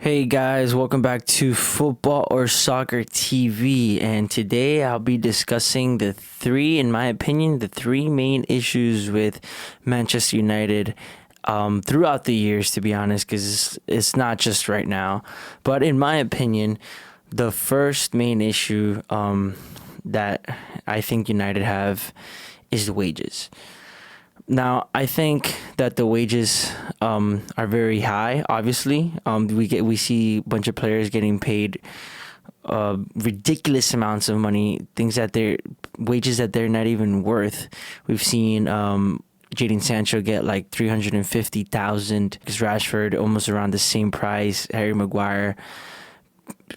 Hey guys, welcome back to Football or Soccer TV. And today I'll be discussing in my opinion, the three main issues with Manchester United throughout the years, to be honest, because it's not just right now. But in my opinion, the first main issue that I think United have is the wages. Now, I think that the wages are very high. Obviously, we see a bunch of players getting paid ridiculous amounts of money, things that they're wages that they're not even worth. We've seen Jadon Sancho get like 350,000, because Rashford almost around the same price. Harry Maguire.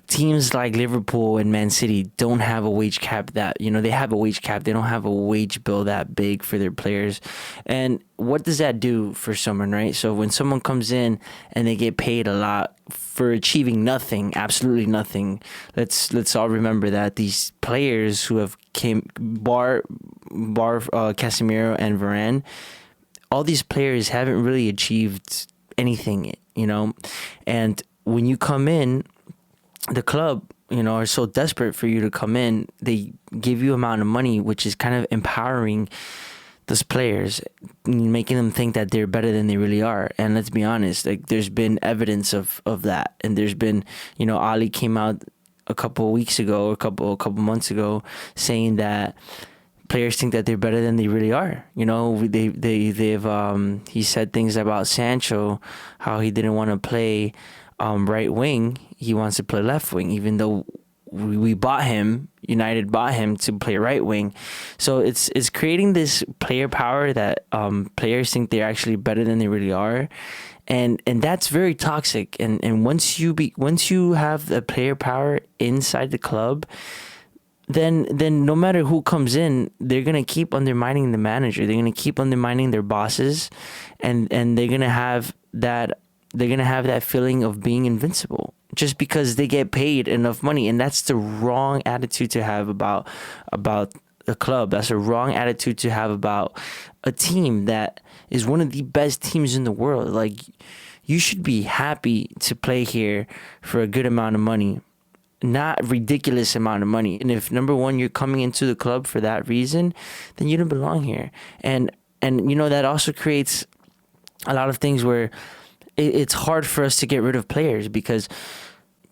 Teams like Liverpool and Man City don't have a wage cap they have a wage cap. They don't have a wage bill that big for their players. And what does that do for someone, right? So when someone comes in and they get paid a lot for achieving nothing, absolutely nothing, let's all remember that these players who have bar Casemiro and Varane, all these players haven't really achieved anything, and when you come in, the club, are so desperate for you to come in. They give you amount of money, which is kind of empowering those players, making them think that they're better than they really are. And let's be honest, like there's been evidence of that. And there's been, Ali came out a couple of weeks ago, or a couple months ago, saying that players think that they're better than they really are. He said things about Sancho, how he didn't want to play right wing. He wants to play left wing, even though we bought him. United bought him to play right wing. So it's creating this player power that players think they're actually better than they really are, and that's very toxic. And once you have the player power inside the club, then no matter who comes in, they're gonna keep undermining the manager. They're gonna keep undermining their bosses, and they're gonna have that. They're going to have that feeling of being invincible just because they get paid enough money. And that's the wrong attitude to have about a club. That's a wrong attitude to have about a team that is one of the best teams in the world. Like, you should be happy to play here for a good amount of money, not ridiculous amount of money. And if, number one, you're coming into the club for that reason, then you don't belong here. And that also creates a lot of things where it's hard for us to get rid of players, because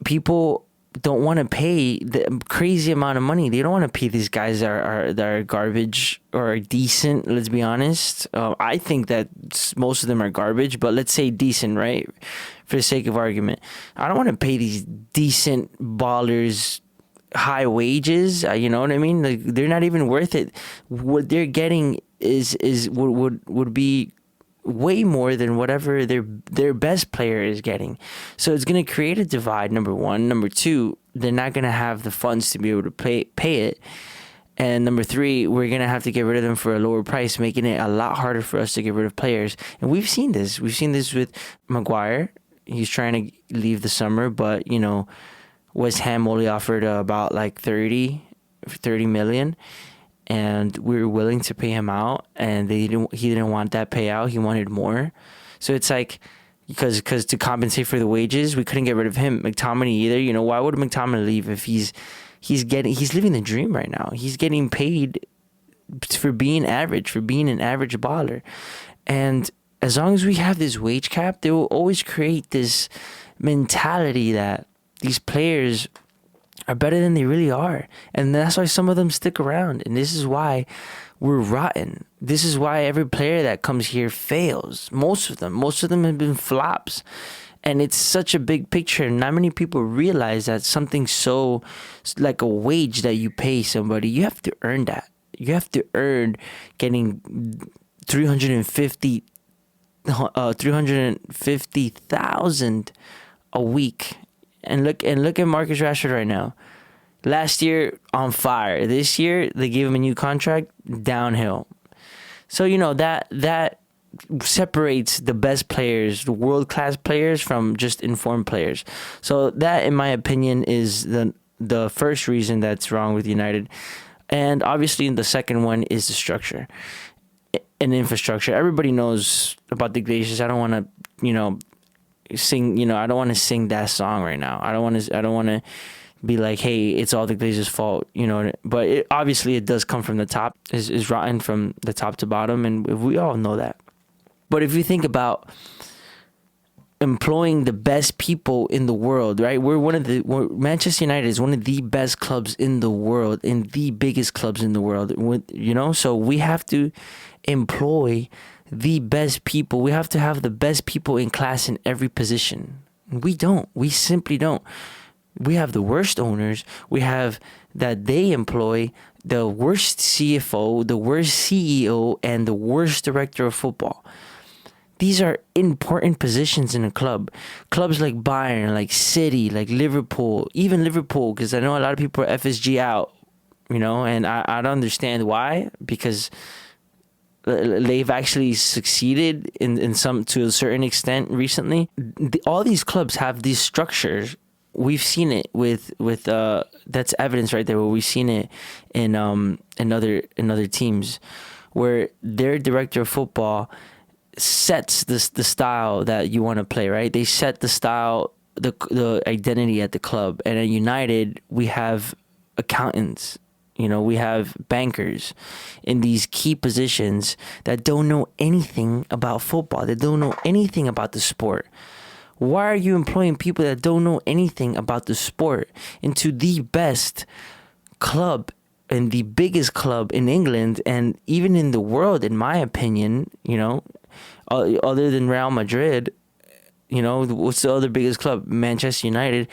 people don't want to pay the crazy amount of money. They don't want to pay these guys that are garbage or are decent. Let's be honest. I think that most of them are garbage, but let's say decent, right? For the sake of argument, I don't want to pay these decent ballers high wages. You know what I mean? Like, they're not even worth it. What they're getting would be way more than whatever their best player is getting. So it's going to create a divide, number one. Number two, they're not going to have the funds to be able to pay it. And number three, we're going to have to get rid of them for a lower price, making it a lot harder for us to get rid of players. And we've seen this. We've seen this with Maguire. He's trying to leave the summer, but, West Ham only offered about like 30 million. And we were willing to pay him out, and he didn't want that payout. He wanted more. So it's like, because to compensate for the wages, we couldn't get rid of him. McTominay either. Why would McTominay leave if he's living the dream right now? He's getting paid for being average, for being an average baller. And as long as we have this wage cap, they will always create this mentality that these players are better than they really are. And that's why some of them stick around. And this is why we're rotten. This is why every player that comes here fails. Most of them have been flops. And it's such a big picture. Not many people realize that something so like a wage that you pay somebody, you have to earn that. You have to earn getting 350,000 a week. And look at Marcus Rashford right now. Last year, on fire. This year, they gave him a new contract, downhill. So, that separates the best players, the world-class players, from just informed players. So that, in my opinion, is the first reason that's wrong with United. And obviously, the second one is the structure and infrastructure. Everybody knows about the Glazers. I don't want to, sing, I don't want to sing that song right now. I don't want to be like, hey, it's all the Glazers' fault, but obviously it does come from the top, is rotten from the top to bottom, and we all know that. But if you think about employing the best people in the world, right? Manchester United is one of the best clubs in the world, and the biggest clubs in the world, so we have to employ the best people. We have to have the best people in class in every position. We simply don't. We have the worst owners. We have that they employ the worst CFO, the worst CEO, and the worst director of football. These are important positions in a club. Clubs like Bayern, like City, like Liverpool, even Liverpool, because I know a lot of people are FSG out, and I don't understand why, because they've actually succeeded in some, to a certain extent recently. All these clubs have these structures. We've seen it with that's evidence right there, where we've seen it in other teams, where their director of football sets the style that you want to play, right? They set the style, the identity at the club. And at United, we have accountants, we have bankers in these key positions that don't know anything about football. They don't know anything about the sport. Why are you employing people that don't know anything about the sport into the best club and the biggest club in England and even in the world, in my opinion, other than Real Madrid, what's the other biggest club? Manchester United.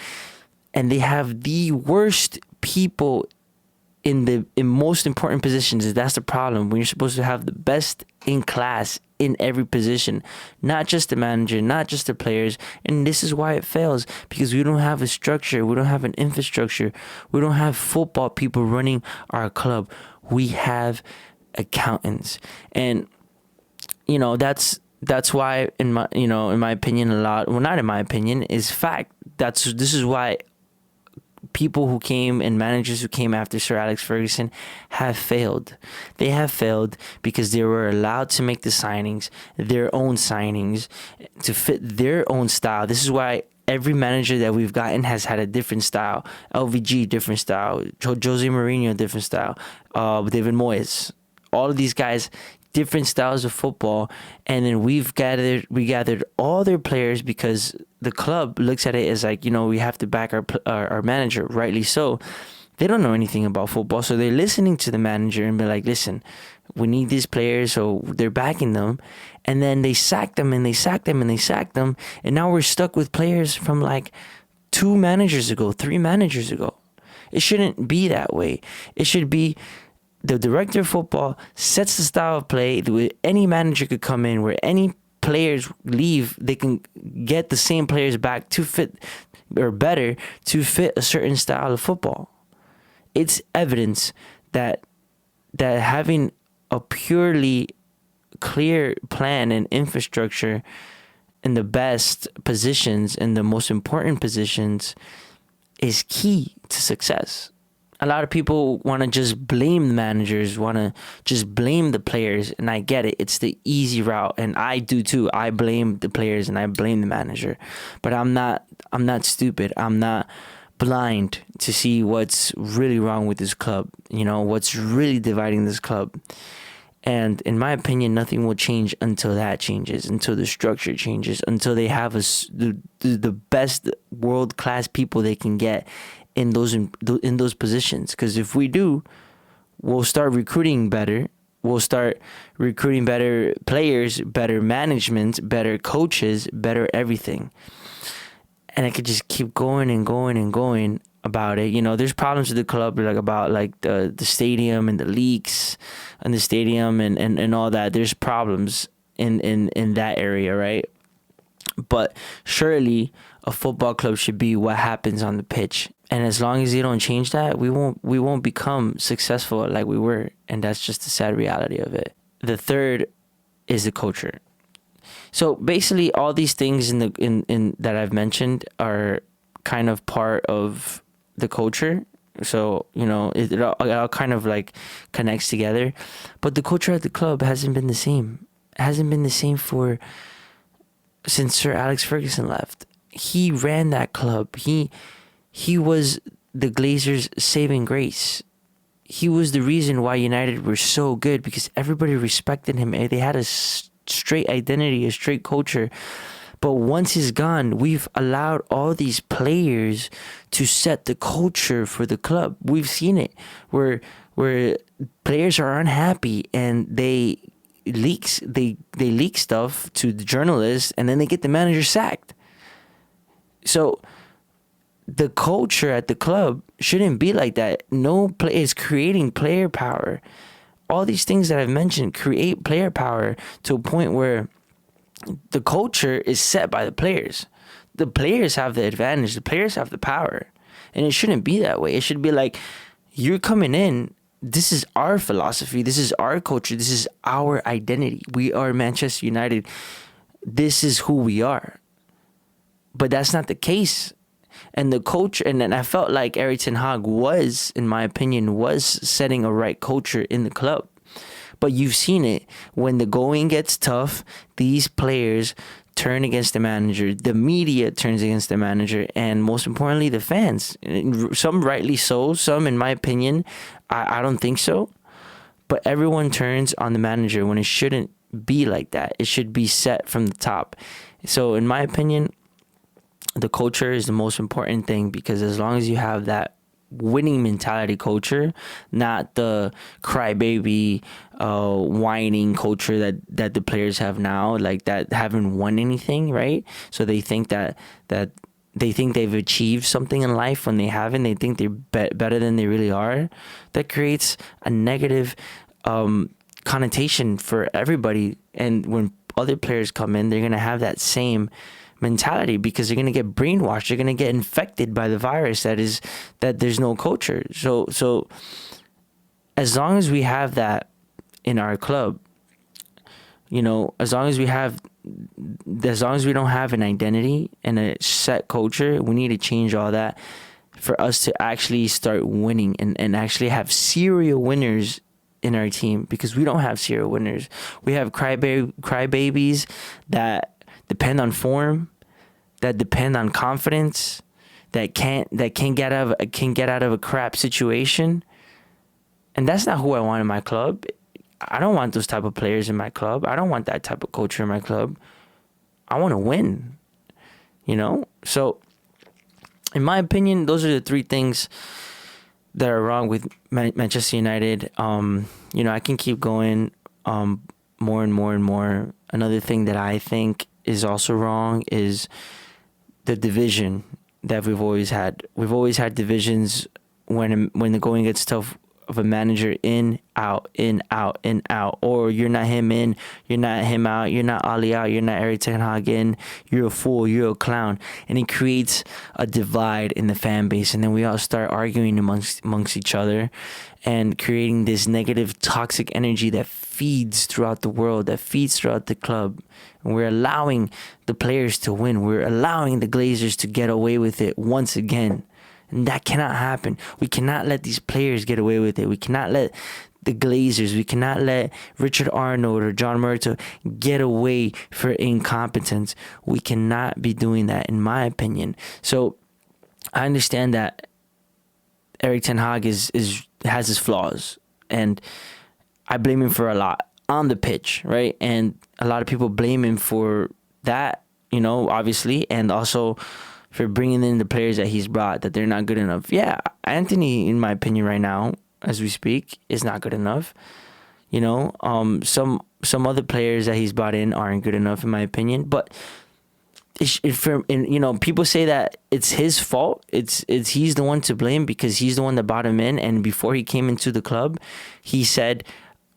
And they have the worst people in most important positions. That's the problem. When you're supposed to have the best in class in every position, not just the manager, not just the players. And this is why it fails, because we don't have a structure. We don't have an infrastructure. We don't have football people running our club. We have accountants. And that's why, in my opinion, not in my opinion, is fact. This is why people who came and managers who came after Sir Alex Ferguson have failed. They have failed because they were allowed to make the signings, their own signings, to fit their own style. This is why every manager that we've gotten has had a different style. LVG, different style. Jose Mourinho, different style. David Moyes. All of these guys, different styles of football, and then we gathered all their players because the club looks at it as like, we have to back our manager, rightly so. They don't know anything about football, so they're listening to the manager and be like, listen, we need these players, so they're backing them, and then they sack them and they sack them and they sack them, and now we're stuck with players from like 3 managers ago. It shouldn't be that way. It should be the director of football sets the style of play where any manager could come in, where any players leave, they can get the same players back to fit, or better, to fit a certain style of football. It's evidence that having a purely clear plan and infrastructure in the best positions and the most important positions is key to success. A lot of people want to just blame the managers, want to just blame the players, and I get it. It's the easy route, and I do too. I blame the players and I blame the manager, but I'm not stupid. I'm not blind to see what's really wrong with this club. What's really dividing this club. And in my opinion, nothing will change until that changes, until the structure changes, until they have the best world-class people they can get in those positions. Because if we do, we'll start recruiting better. We'll start recruiting better players, better management, better coaches, better everything. And I could just keep going and going and going about it. There's problems with the club, about the stadium and the leaks and the stadium and all that. There's problems in that area, right? But surely a football club should be what happens on the pitch. And as long as they don't change that, we won't become successful like we were. And that's just the sad reality of it. The third is the culture. So basically all these things in that I've mentioned are kind of part of the culture. So, it all kind of connects together. But the culture at the club hasn't been the same. It hasn't been the same for since Sir Alex Ferguson left. He ran that club. He was the Glazers' saving grace. He was the reason why United were so good, because everybody respected him. They had a straight identity, a straight culture. But once he's gone, we've allowed all these players to set the culture for the club. We've seen it where players are unhappy and they leak stuff to the journalists, and then they get the manager sacked. So the culture at the club shouldn't be like that. No play is creating player power. All these things that I've mentioned create player power to a point where the culture is set by the players. The players have the advantage. The players have the power. And it shouldn't be that way. It should be like, you're coming in. This is our philosophy. This is our culture. This is our identity. We are Manchester United. This is who we are. But that's not the case. And the culture, and then I felt like Erik ten Hag was, in my opinion, was setting a right culture in the club. But you've seen it. When the going gets tough, these players turn against the manager. The media turns against the manager. And most importantly, the fans. Some rightly so. Some, in my opinion, I don't think so. But everyone turns on the manager when it shouldn't be like that. It should be set from the top. So, in my opinion, the culture is the most important thing, because as long as you have that winning mentality culture, not the crybaby, whining culture that the players have now, like that haven't won anything, right? So they think that they think they've achieved something in life when they haven't. They think they're better than they really are. That creates a negative connotation for everybody. And when other players come in, they're going to have that same mentality, because they're going to get brainwashed. They're going to get infected by the virus that there's no culture. So as long as we have that in our club, as long as we don't have an identity and a set culture, we need to change all that for us to actually start winning and actually have serial winners in our team, because we don't have serial winners. We have crybabies that depend on form, that depend on confidence, that can't get out of a crap situation. And that's not who I want in my club. I don't want those type of players in my club. I don't want that type of culture in my club. I want to win, So, in my opinion, those are the three things that are wrong with Manchester United. I can keep going more and more and more. Another thing that I think is also wrong is the division that we've always had. We've always had divisions when the going gets tough, of a manager in, out, in, out, in, out. Or you're not him in, you're not him out, you're not Ali out, you're not Erik ten Hag in, you're a fool, you're a clown. And it creates a divide in the fan base. And then we all start arguing amongst each other and creating this negative, toxic energy that feeds throughout the world, that feeds throughout the club. And we're allowing the players to win. We're allowing the Glazers to get away with it once again. And that cannot happen. We cannot let these players get away with it. We cannot let the Glazers, we cannot let Richard Arnold or John Murtough get away for incompetence. We cannot be doing that, in my opinion. So I understand that Erik ten Hag has his flaws, and I blame him for a lot on the pitch, right? And a lot of people blame him for that, obviously, and also for bringing in the players that he's brought, that they're not good enough. Yeah, Anthony, in my opinion, right now, as we speak, is not good enough. Some other players that he's brought in aren't good enough, in my opinion. But people say that it's his fault. It's he's the one to blame, because he's the one that brought him in. And before he came into the club, he said,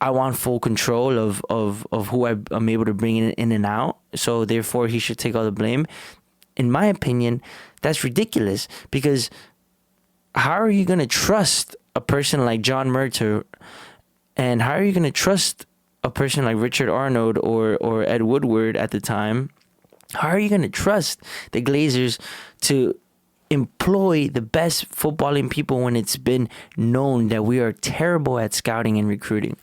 I want full control of who I'm able to bring in and out. So therefore, he should take all the blame. In my opinion, that's ridiculous, because how are you going to trust a person like John Murtough, and how are you going to trust a person like Richard Arnold or Ed Woodward at the time? How are you going to trust the Glazers to employ the best footballing people when it's been known that we are terrible at scouting and recruiting?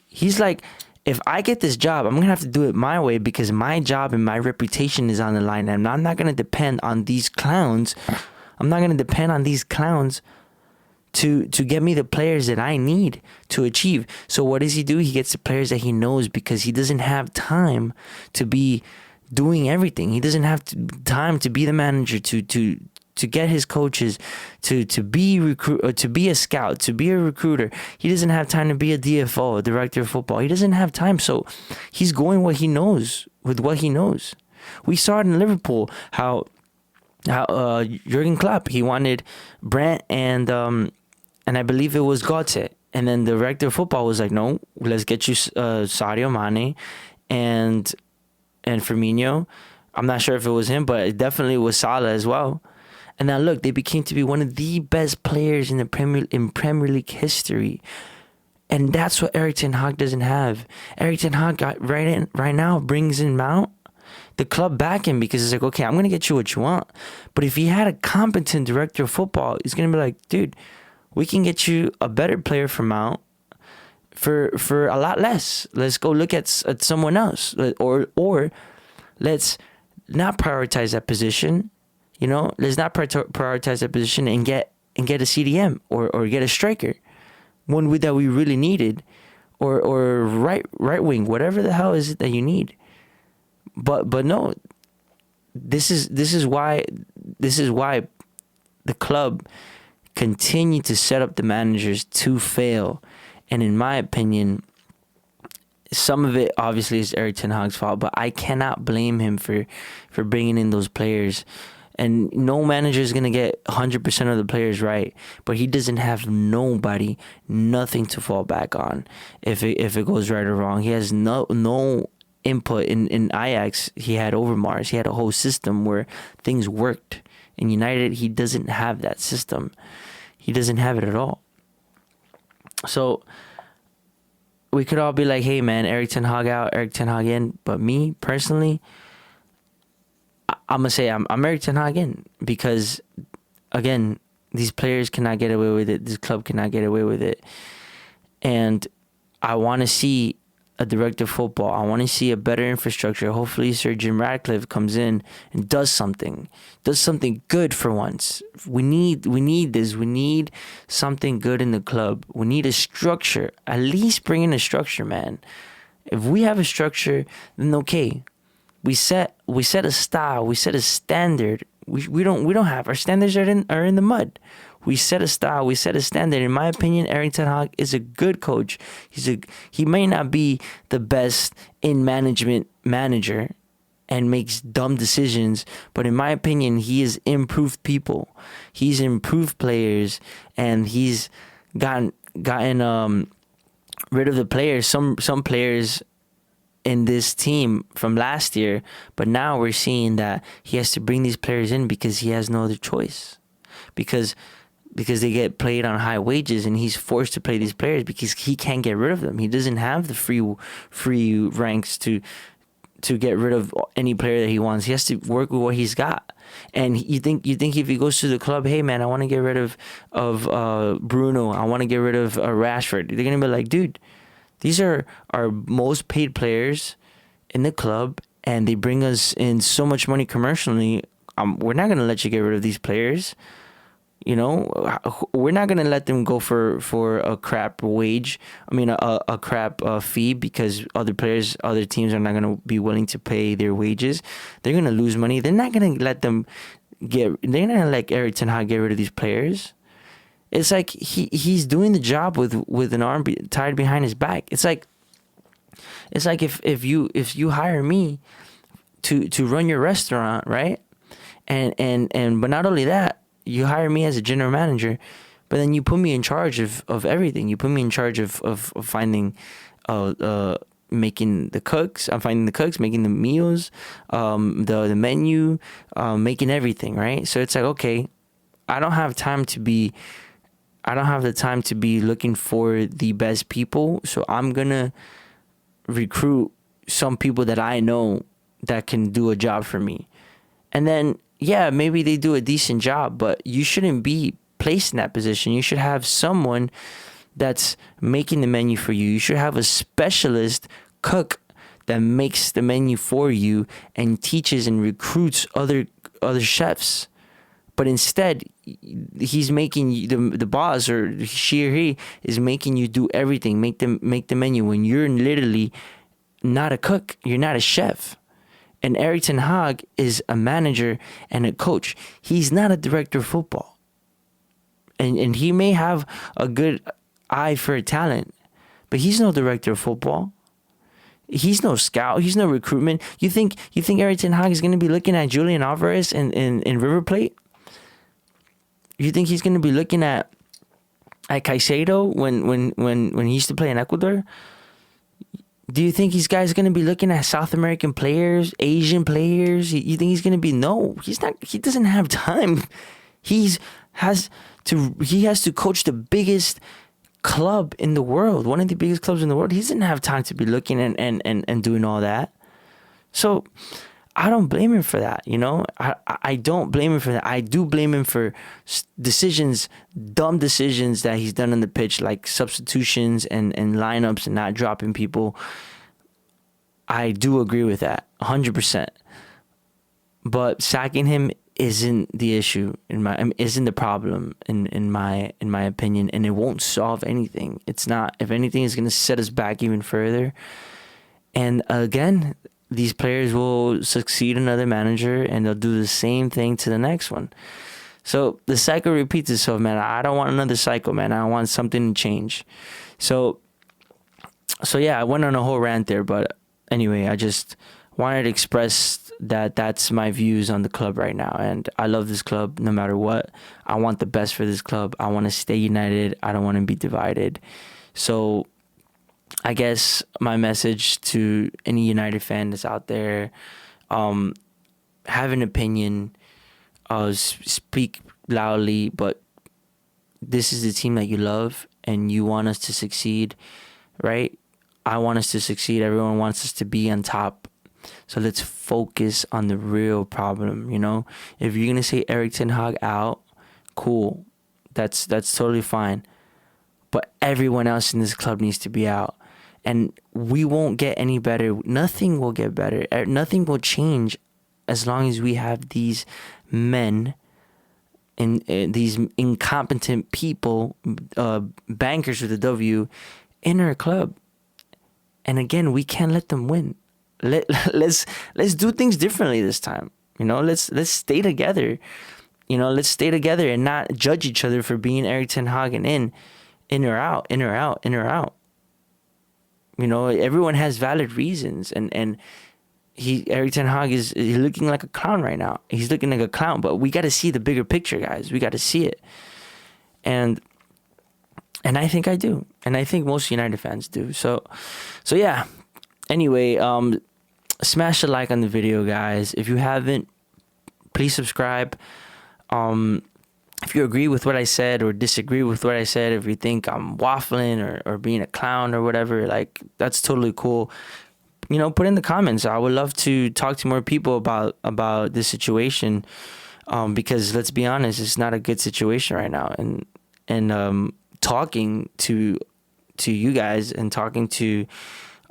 He's like, if I get this job, I'm gonna have to do it my way because my job and my reputation is on the line, and I'm not gonna depend on these clowns. I'm not gonna depend on these clowns to get me the players that I need to achieve. So what does he do? He gets the players that he knows because he doesn't have time to be doing everything. He doesn't have time to be the manager, to get his coaches, to be a scout, to be a recruiter. He doesn't have time to be a DFO, a director of football. He doesn't have time. So he's going what he knows with what he knows. We saw it in Liverpool how Jurgen Klopp, he wanted Brandt and I believe it was Götze. And then the director of football was like, no, let's get you Sadio Mane and Firmino. I'm not sure if it was him, but it definitely was Salah as well. And now look, they became to be one of the best players in the Premier League history. And that's what Erik ten Hag doesn't have. Erik ten Hag got right now brings in Mount. The club back him because it's like, okay, I'm going to get you what you want. But if he had a competent director of football, he's going to be like, dude, we can get you a better player for Mount for a lot less. Let's go look at someone else. Or let's not prioritize that position. You know, let's not prioritize that position and get a CDM or get a striker, one that we really needed, or right wing, whatever the hell is it that you need. But no, this is why the club continue to set up the managers to fail, and in my opinion, some of it obviously is Erik ten Hag's fault, but I cannot blame him for bringing in those players. And no manager is going to get 100% of the players right. But he doesn't have nothing to fall back on if it goes right or wrong. He has no input. In Ajax, he had Overmars. He had a whole system where things worked. In United, he doesn't have that system. He doesn't have it at all. So we could all be like, hey, man, Erik ten Hag out, Erik ten Hag in. But me, personally, I'm going to say I'm Erik ten Hag in because, again, these players cannot get away with it. This club cannot get away with it. And I want to see a director of football. I want to see a better infrastructure. Hopefully Sir Jim Ratcliffe comes in and does something good for once. We need this. We need something good in the club. We need a structure. At least bring in a structure, man. If we have a structure, then okay. We set a style. We set a standard. We don't have our standards are in the mud. We set a style. We set a standard. In my opinion, Erik ten Hag is a good coach. He may not be the best in management manager and makes dumb decisions, but in my opinion, he has improved people. He's improved players, and he's gotten rid of the players. Some players in this team from last year, but now we're seeing that he has to bring these players in because he has no other choice, because they get played on high wages, and he's forced to play these players because he can't get rid of them. He doesn't have the free ranks to get rid of any player that he wants. He has to work with what he's got. And you think if he goes to the club, hey man, I want to get rid of Bruno, I want to get rid of Rashford, they're gonna be like, dude, these are our most paid players in the club, and they bring us in so much money commercially. We're not going to let you get rid of these players. You know, we're not going to let them go for a crap wage. I mean, a crap fee, because other teams are not going to be willing to pay their wages. They're going to lose money. They're not going to let them they're not going to let Erik ten Hag get rid of these players. It's like he's doing the job with an arm tied behind his back. It's like if you hire me to run your restaurant, right? And but not only that, you hire me as a general manager, but then you put me in charge of everything. You put me in charge of finding making the cooks. I'm finding the cooks, making the meals, the menu, making everything, right? So it's like, okay, I don't have the time to be looking for the best people. So I'm going to recruit some people that I know that can do a job for me. And then, yeah, maybe they do a decent job, but you shouldn't be placed in that position. You should have someone that's making the menu for you. You should have a specialist cook that makes the menu for you and teaches and recruits other chefs. But instead, he's making you, the boss, or she or he is making you do everything, make the menu, when you're literally not a cook, you're not a chef. And Erik ten Hag is a manager and a coach. He's not a director of football. And he may have a good eye for talent, but he's no director of football. He's no scout. He's no recruitment. You think Erik ten Hag is going to be looking at Julian Alvarez in River Plate? You think he's going to be looking at Caicedo when he used to play in Ecuador? Do you think these guys are going to be looking at South American players, Asian players? You think he's going to be? No, he's not. He doesn't have time. He has to coach the biggest club in the world, one of the biggest clubs in the world. He doesn't have time to be looking and doing all that. So I don't blame him for that, you know? I don't blame him for that. I do blame him for dumb decisions that he's done on the pitch, like substitutions and lineups and not dropping people. I do agree with that, 100%. But sacking him isn't the issue isn't the problem in my opinion, and it won't solve anything. It's not. If anything, it's going to set us back even further. And again, these players will succeed another manager and they'll do the same thing to the next one. So the cycle repeats itself, man. I don't want another cycle, man. I want something to change. So yeah, I went on a whole rant there, but anyway, I just wanted to express that that's my views on the club right now. And I love this club no matter what. I want the best for this club. I want to stay united. I don't want to be divided. So I guess my message to any United fan that's out there, have an opinion, speak loudly, but this is the team that you love and you want us to succeed, right? I want us to succeed. Everyone wants us to be on top. So let's focus on the real problem, you know? If you're going to say Erik ten Hag out, cool. That's totally fine. But everyone else in this club needs to be out. And we won't get any better. Nothing will get better. Nothing will change as long as we have these men and these incompetent people, bankers with a W, in our club. And again, we can't let them win. Let's do things differently this time. You know, let's stay together. You know, let's stay together and not judge each other for being Erik ten Hag and in or out. You know, everyone has valid reasons, and Erik ten Hag is looking like a clown right now. He's looking like a clown, but we got to see the bigger picture, guys. We got to see it, and I think I do, and I think most United fans do. So yeah. Anyway, smash the like on the video, guys. If you haven't, please subscribe. If you agree with what I said or disagree with what I said, if you think I'm waffling or being a clown or whatever, like, that's totally cool. You know, put in the comments. I would love to talk to more people about this situation, because let's be honest, it's not a good situation right now. And talking to you guys and talking to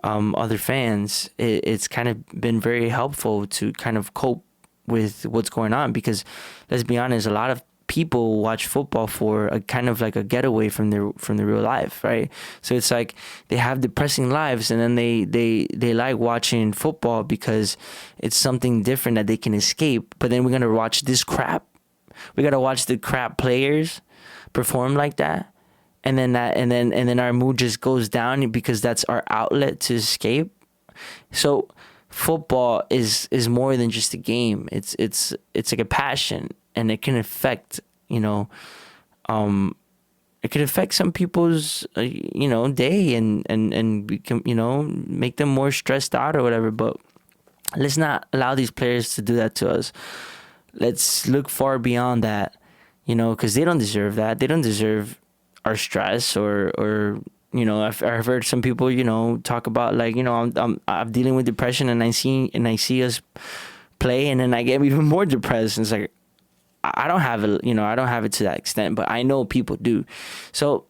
other fans, it's kind of been very helpful to kind of cope with what's going on, because let's be honest, a lot of people watch football for a kind of like a getaway from the real life, right? So it's like they have depressing lives, and then they like watching football because it's something different that they can escape. But then we're gonna watch this crap. We gotta watch the crap players perform like that, and then our mood just goes down because that's our outlet to escape. So football is more than just a game. It's like a passion, and it can affect, you know, it can affect some people's day and become, you know, make them more stressed out or whatever. But let's not allow these players to do that to us. Let's look far beyond that, you know, because they don't deserve that. They don't deserve our stress or you know, I've heard some people, you know, talk about, like, you know, I'm dealing with depression, and I see us play, and then I get even more depressed. And it's like, I don't have it, you know, I don't have it to that extent, but I know people do. So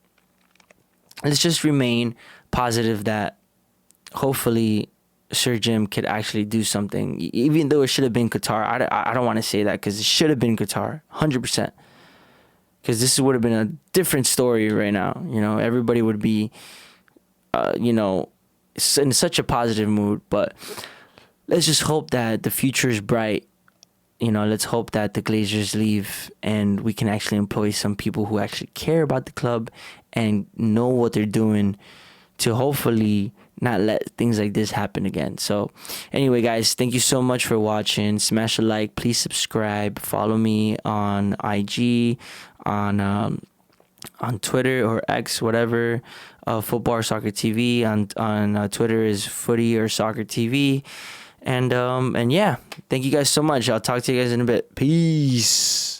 let's just remain positive that hopefully Sir Jim could actually do something, even though it should have been Qatar. I don't want to say that because it should have been Qatar, 100%. Because this would have been a different story right now. You know, everybody would be, you know, in such a positive mood. But let's just hope that the future is bright. You know, let's hope that the Glazers leave and we can actually employ some people who actually care about the club and know what they're doing to hopefully not let things like this happen again. So anyway, guys, thank you so much for watching. Smash a like, please subscribe, follow me on IG, on Twitter or X, whatever, Football or Soccer TV. On Twitter is Footy or Soccer TV. And yeah, thank you guys so much. I'll talk to you guys in a bit. Peace.